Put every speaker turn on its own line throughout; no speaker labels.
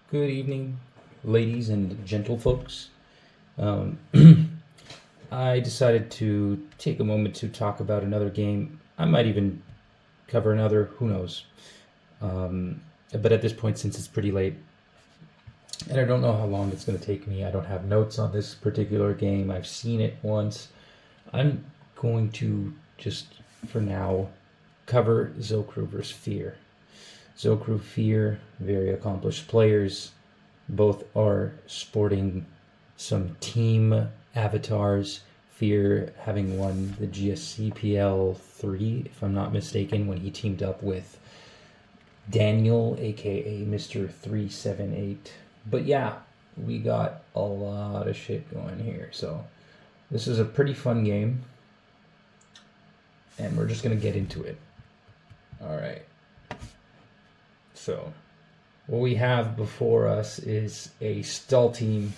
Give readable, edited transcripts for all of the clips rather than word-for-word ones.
Good evening, ladies and gentlefolks. Um, I decided to take a moment to talk about another game. I might even cover another, who knows. But at this point, since it's pretty late, and I don't know how long it's going to take me, I don't have notes on this particular game. I've seen it once. I'm going to just, for now, cover Zokuru vs. Fear. Zokuru, Fear, very accomplished players. Both are sporting some team avatars. Fear having won the GSCPL 3, if I'm not mistaken, when he teamed up with Daniel, aka Mr. 378. But yeah, we got a lot of shit going here. So this is a pretty fun game. And we're just going to get into it. Alright. So, what we have before us is a stall team.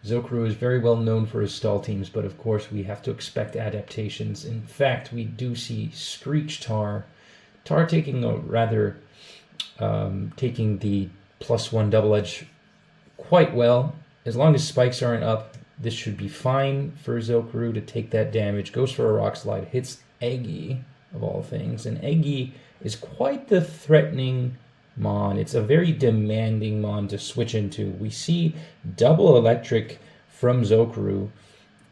Zokuru is very well known for his stall teams, but of course we have to expect adaptations. In fact, we do see Screech Tar. Tar taking a rather, taking the +1 double edge quite well. As long as spikes aren't up, this should be fine for Zokuru to take that damage. Goes for a rock slide, hits Eggy, of all things. And Eggy is quite the threatening mon. It's a very demanding mon to switch into. We see double electric from Zokuru,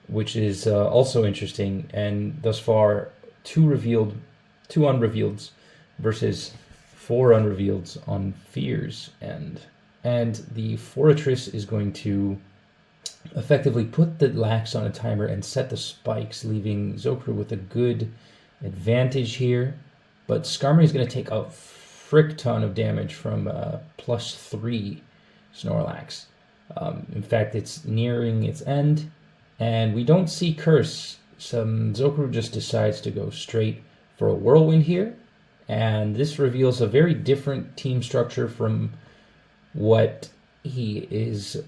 which is also interesting, and thus far two unrevealeds versus 4 unrevealeds on Fear's end. And the ferocious is going to effectively put the lax on a timer and set the spikes, leaving Zokuru with a good advantage here. But Skarmory is going to take a frick ton of damage from +3 Snorlax. In fact, it's nearing its end, and we don't see Curse. Zokuru just decides to go straight for a Whirlwind here, and this reveals a very different team structure from what he is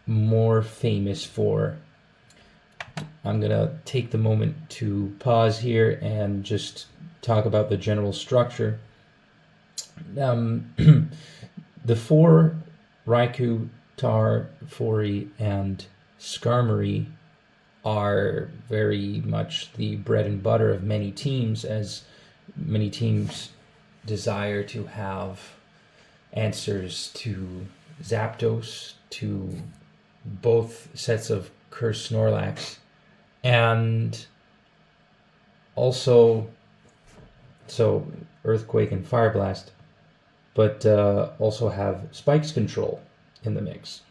more famous for. I'm going to take the moment to pause here and just talk about the general structure. The 4 Raikou, Tar, Fori, and Skarmory are very much the bread and butter of many teams, as many teams desire to have answers to Zapdos, to both sets of Cursed Snorlax, and also Earthquake and Fire Blast, but also have Spikes control in the mix.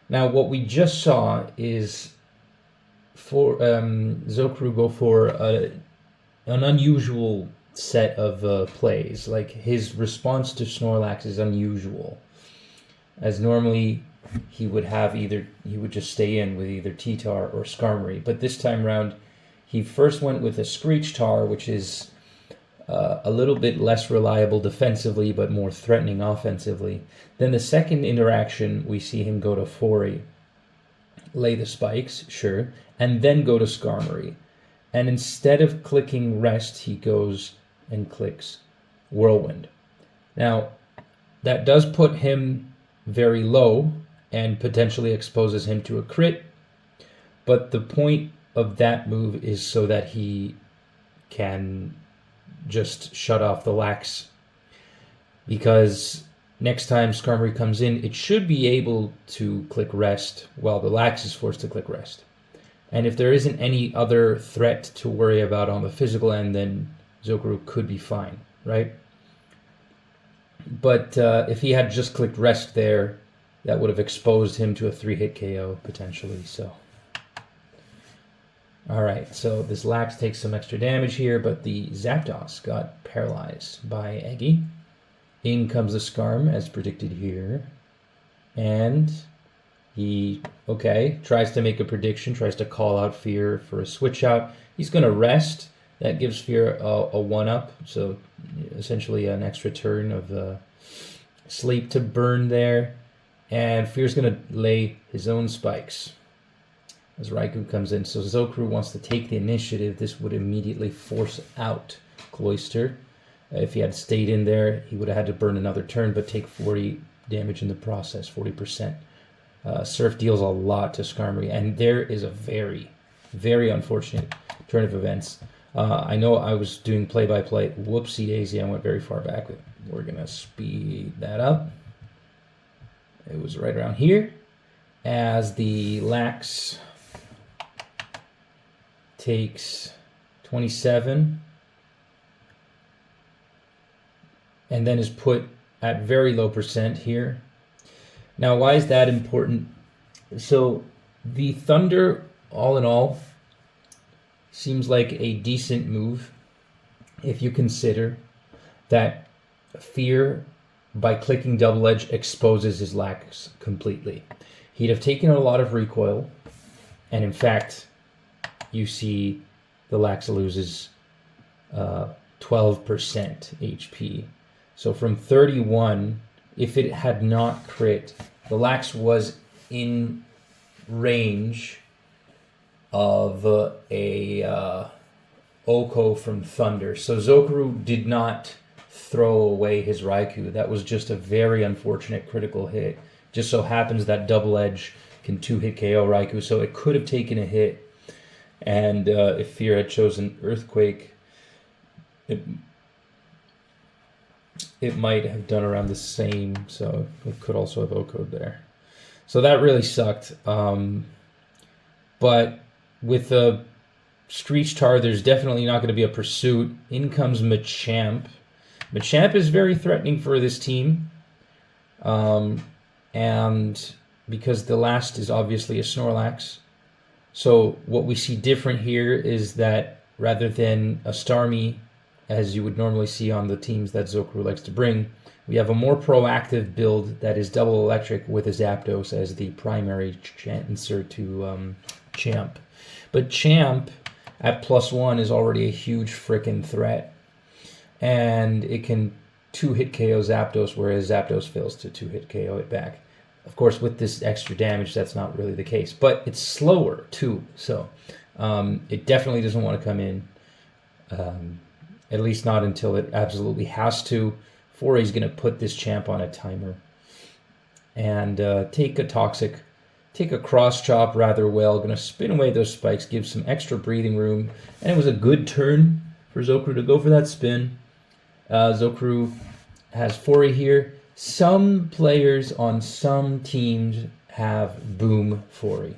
Now, what we just saw is for Zokuru go for an unusual set of plays. Like, his response to Snorlax is unusual, as normally he would just stay in with either T-Tar or Skarmory, but this time around he first went with a Screech Tar, which is a little bit less reliable defensively, but more threatening offensively. Then the second interaction, we see him go to Fori, lay the spikes, sure, and then go to Skarmory. And instead of clicking Rest, he goes and clicks Whirlwind. Now, that does put him very low and potentially exposes him to a crit, but the point of that move is so that he can just shut off the lax, because next time Skarmory comes in, it should be able to click Rest while the lax is forced to click Rest. And if there isn't any other threat to worry about on the physical end, then Zokuru could be fine, right? But if he had just clicked Rest there, that would have exposed him to a 3-hit KO potentially. So, alright, so this Lax takes some extra damage here, but the Zapdos got paralyzed by Eggy. In comes the Skarm, as predicted here. And he, tries to make a prediction, tries to call out Fear for a switch out. He's going to Rest. That gives Fear a 1-up, so essentially an extra turn of sleep to burn there. And Fear's going to lay his own spikes as Raikou comes in. So Zokuru wants to take the initiative. This would immediately force out Cloyster. If he had stayed in there, he would have had to burn another turn, but take 40 damage in the process, 40%. Surf deals a lot to Skarmory, and there is a very, very unfortunate turn of events. I know I was doing play-by-play. Whoopsie daisy, I went very far back. We're going to speed that up. It was right around here as the Lax takes 27 and then is put at very low percent here. Now, why is that important? So the Thunder, all in all, seems like a decent move if you consider that Fear, by clicking Double Edge, exposes his Lax completely. He'd have taken a lot of recoil, and in fact, you see the Lax loses 12% HP. So from 31, if it had not crit, the Lax was in range of a Oko from Thunder. So Zokuru did not throw away his Raikou. That was just a very unfortunate critical hit. Just so happens that Double Edge can 2-hit KO Raikou, so it could have taken a hit. And if Fear had chosen Earthquake, it might have done around the same, so it could also have Oko'd there. So that really sucked. But with a Screech Tar, there's definitely not going to be a pursuit. In comes Machamp. Machamp is very threatening for this team. And because the last is obviously a Snorlax. So what we see different here is that rather than a Starmie, as you would normally see on the teams that Zokuru likes to bring, we have a more proactive build that is double electric with a Zapdos as the primary answer to Champ. But Champ at +1 is already a huge frickin' threat. And it can 2-hit KO Zapdos, whereas Zapdos fails to 2-hit KO it back. Of course, with this extra damage, that's not really the case. But it's slower, too. So it definitely doesn't want to come in. At least not until it absolutely has to. Foray's going to put this Champ on a timer. And take a Toxic. Take a Cross Chop rather well. Going to spin away those spikes. Give some extra breathing room. And it was a good turn for Zokuru to go for that spin. Zokuru has Foray here. Some players on some teams have Boom Foray.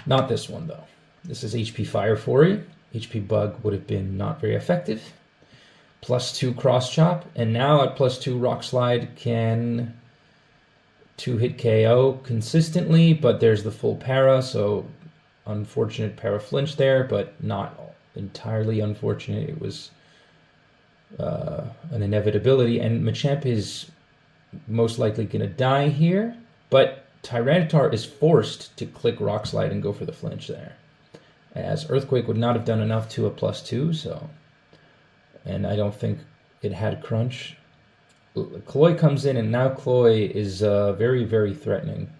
Not this one, though. This is HP Fire Foray. HP Bug would have been not very effective. +2 Cross Chop. And now at +2, Rock Slide can 2-hit KO consistently, but there's the full para, so unfortunate para flinch there, but not entirely unfortunate. It was an inevitability, and Machamp is most likely going to die here, but Tyranitar is forced to click Rock Slide and go for the flinch there, as Earthquake would not have done enough to a +2, so, and I don't think it had Crunch. Cloy comes in, and now Cloy is very, very threatening.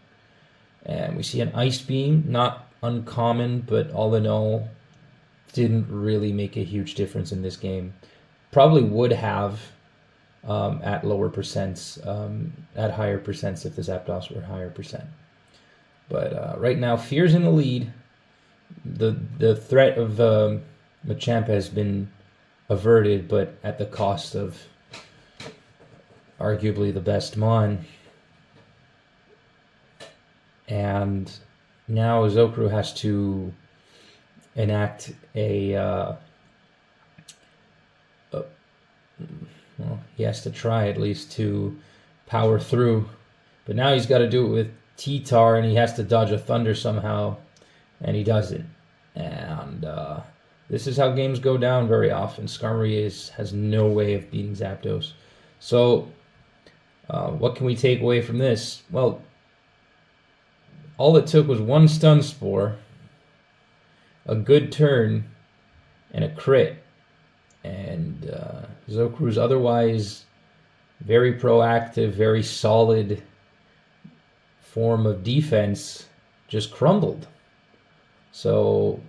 And we see an Ice Beam, not uncommon, but all in all, didn't really make a huge difference in this game. Probably would have at lower percents, at higher percents if the Zapdos were higher percent. But right now, Fear's in the lead. The threat of Machamp has been averted, but at the cost of arguably the best Mon. And now Zokuru has to enact well, he has to try at least to power through. But now he's got to do it with T-Tar, and he has to dodge a Thunder somehow, and he doesn't. And this is how games go down very often. Skarmory has no way of beating Zapdos. So what can we take away from this? Well, all it took was one Stun Spore, a good turn, and a crit. And Zokuru's otherwise very proactive, very solid form of defense just crumbled. So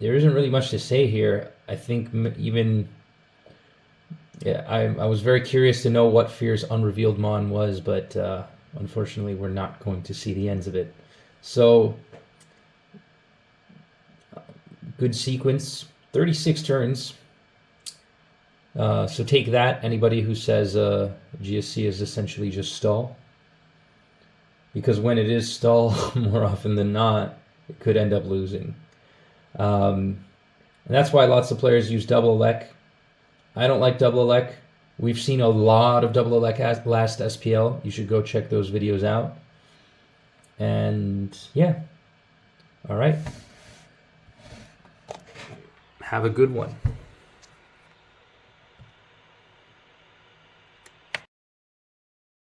there isn't really much to say here. I think even Yeah, I was very curious to know what Fear's unrevealed Mon was, but unfortunately we're not going to see the ends of it. So, good sequence, 36 turns. So take that, anybody who says GSC is essentially just stall. Because when it is stall, more often than not, it could end up losing. And that's why lots of players use double elect. I don't like double elect. We've seen a lot of double elect last SPL. You should go check those videos out. And yeah. All right. Have a good one.